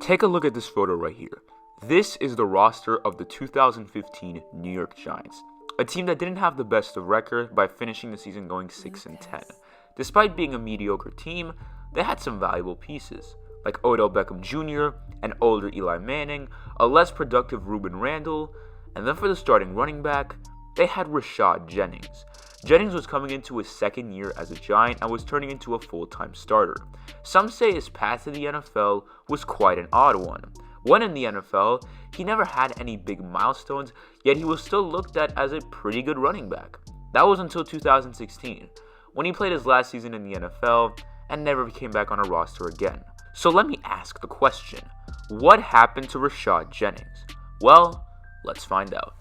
Take a look at this photo right here. This is the roster of the 2015 New York Giants, a team that didn't have the best of record by finishing the season going 6-10. Despite being a mediocre team, they had some valuable pieces, like Odell Beckham Jr., an older Eli Manning, a less productive Ruben Randle, and then for the starting running back, they had Rashad Jennings. Jennings was coming into his second year as a Giant and was turning into a full-time starter. Some say his path to the NFL was quite an odd one. When in the NFL, he never had any big milestones, yet he was still looked at as a pretty good running back. That was until 2016, when he played his last season in the NFL and never came back on a roster again. So let me ask the question, what happened to Rashad Jennings? Well, let's find out.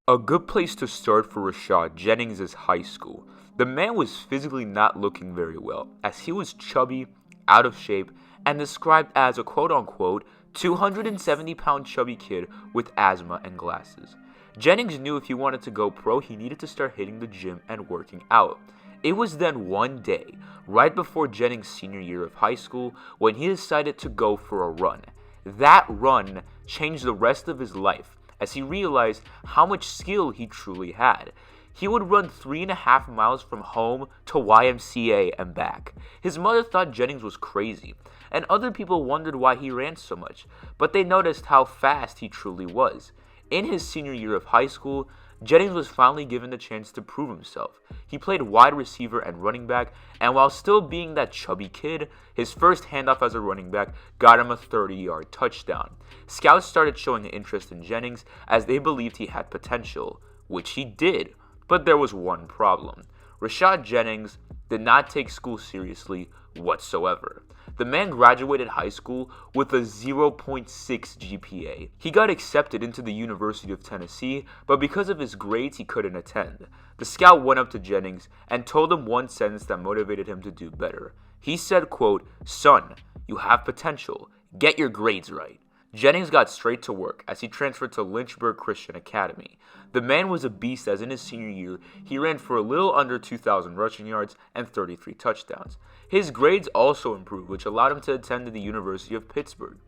A good place to start for Rashad Jennings is high school. The man was physically not looking very well, as he was chubby, out of shape, and described as a quote-unquote 270-pound chubby kid with asthma and glasses. Jennings knew if he wanted to go pro, he needed to start hitting the gym and working out. It was then one day, right before Jennings' senior year of high school, when he decided to go for a run. That run changed the rest of his life, as he realized how much skill he truly had. He would run 3.5 miles from home to YMCA and back. His mother thought Jennings was crazy, and other people wondered why he ran so much, but they noticed how fast he truly was. In his senior year of high school, Jennings was finally given the chance to prove himself. He played wide receiver and running back, and while still being that chubby kid, his first handoff as a running back got him a 30-yard touchdown. Scouts started showing interest in Jennings as they believed he had potential, which he did, but there was one problem. Rashad Jennings did not take school seriously whatsoever. The man graduated high school with a 0.6 GPA. He got accepted into the University of Tennessee, but because of his grades, he couldn't attend. The scout went up to Jennings and told him one sentence that motivated him to do better. He said, quote, "Son, you have potential. Get your grades right." Jennings got straight to work as he transferred to Lynchburg Christian Academy. The man was a beast as in his senior year, he ran for a little under 2,000 rushing yards and 33 touchdowns. His grades also improved, which allowed him to attend the University of Pittsburgh.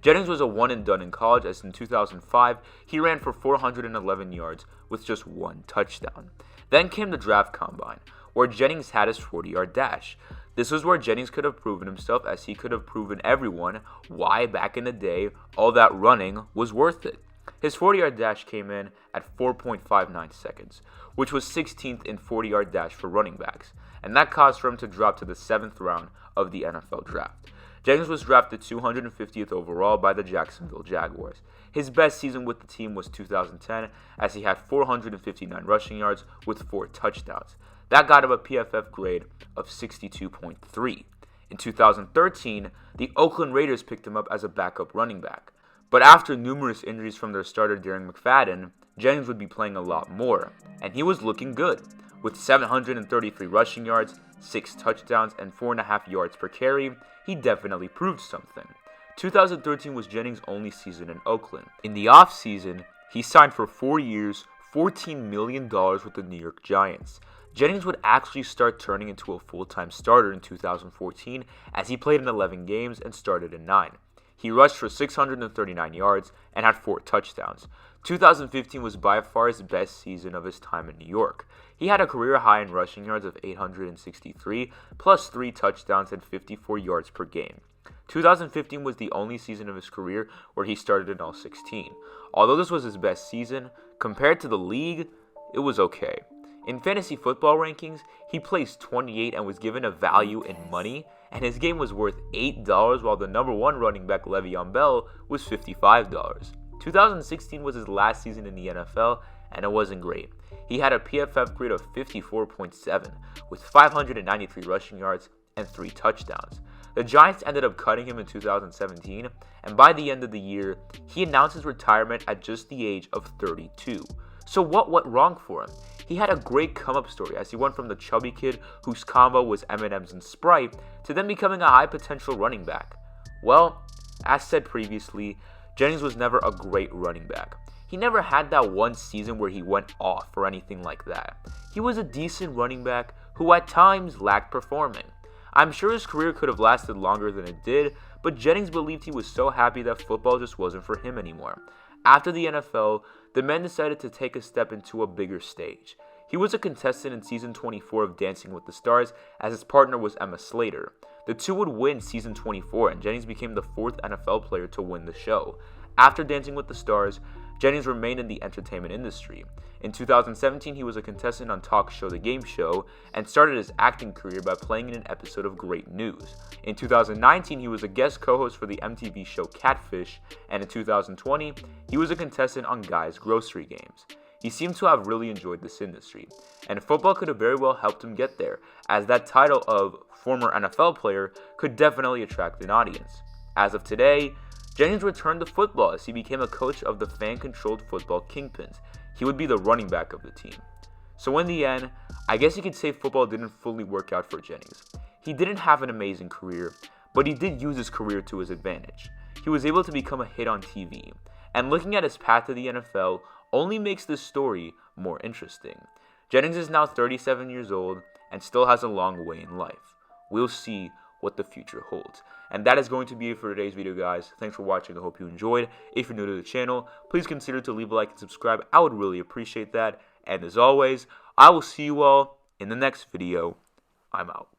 Jennings was a one and done in college as in 2005, he ran for 411 yards with just one touchdown. Then came the draft combine, where Jennings had his 40-yard dash. This was where Jennings could have proven himself, as he could have proven everyone why back in the day all that running was worth it. His 40-yard dash came in at 4.59 seconds, which was 16th in 40-yard dash for running backs, and that caused for him to drop to the 7th round of the NFL draft. Jennings was drafted 250th overall by the Jacksonville Jaguars. His best season with the team was 2010, as he had 459 rushing yards with 4 touchdowns. That got him a PFF grade of 62.3. In 2013, the Oakland Raiders picked him up as a backup running back. But after numerous injuries from their starter Darren McFadden, Jennings would be playing a lot more, and he was looking good. With 733 rushing yards, 6 touchdowns, and 4.5 yards per carry, he definitely proved something. 2013 was Jennings' only season in Oakland. In the offseason, he signed for 4 years, $14 million with the New York Giants. Jennings would actually start turning into a full-time starter in 2014 as he played in 11 games and started in 9. He rushed for 639 yards and had 4 touchdowns. 2015 was by far his best season of his time in New York. He had a career high in rushing yards of 863, plus 3 touchdowns and 54 yards per game. 2015 was the only season of his career where he started in all 16. Although this was his best season, compared to the league, it was okay. In fantasy football rankings, he placed 28 and was given a value in money, and his game was worth $8 while the number 1 running back Le'Veon Bell was $55. 2016 was his last season in the NFL, and it wasn't great. He had a PFF grade of 54.7 with 593 rushing yards and 3 touchdowns. The Giants ended up cutting him in 2017, and by the end of the year, he announced his retirement at just the age of 32. So what went wrong for him? He had a great come-up story as he went from the chubby kid whose combo was M&M's and Sprite to then becoming a high-potential running back. Well, as said previously, Jennings was never a great running back. He never had that one season where he went off or anything like that. He was a decent running back who at times lacked performing. I'm sure his career could have lasted longer than it did, but but Jennings believed he was so happy that football just wasn't for him anymore. After the NFL, the man decided to take a step into a bigger stage. He was a contestant in season 24 of Dancing with the Stars, as his partner was Emma Slater. The two would win season 24, and Jennings became the 4th NFL player to win the show. After Dancing with the Stars, Jennings remained in the entertainment industry. In 2017, he was a contestant on talk show The Game Show and started his acting career by playing in an episode of Great News. In 2019, he was a guest co-host for the MTV show Catfish, and in 2020, he was a contestant on Guy's Grocery Games. He seemed to have really enjoyed this industry, and football could have very well helped him get there, as that title of former NFL player could definitely attract an audience. As of today, Jennings returned to football as he became a coach of the fan-controlled football Kingpins. He would be the running back of the team. So in the end, I guess you could say football didn't fully work out for Jennings. He didn't have an amazing career, but he did use his career to his advantage. He was able to become a hit on TV, and looking at his path to the NFL only makes this story more interesting. Jennings is now 37 years old and still has a long way in life. We'll see what the future holds. And that is going to be it for today's video, guys. Thanks for watching. I hope you enjoyed. If you're new to the channel, please consider to leave a like and subscribe. I would really appreciate that. And as always, I will see you all in the next video. I'm out.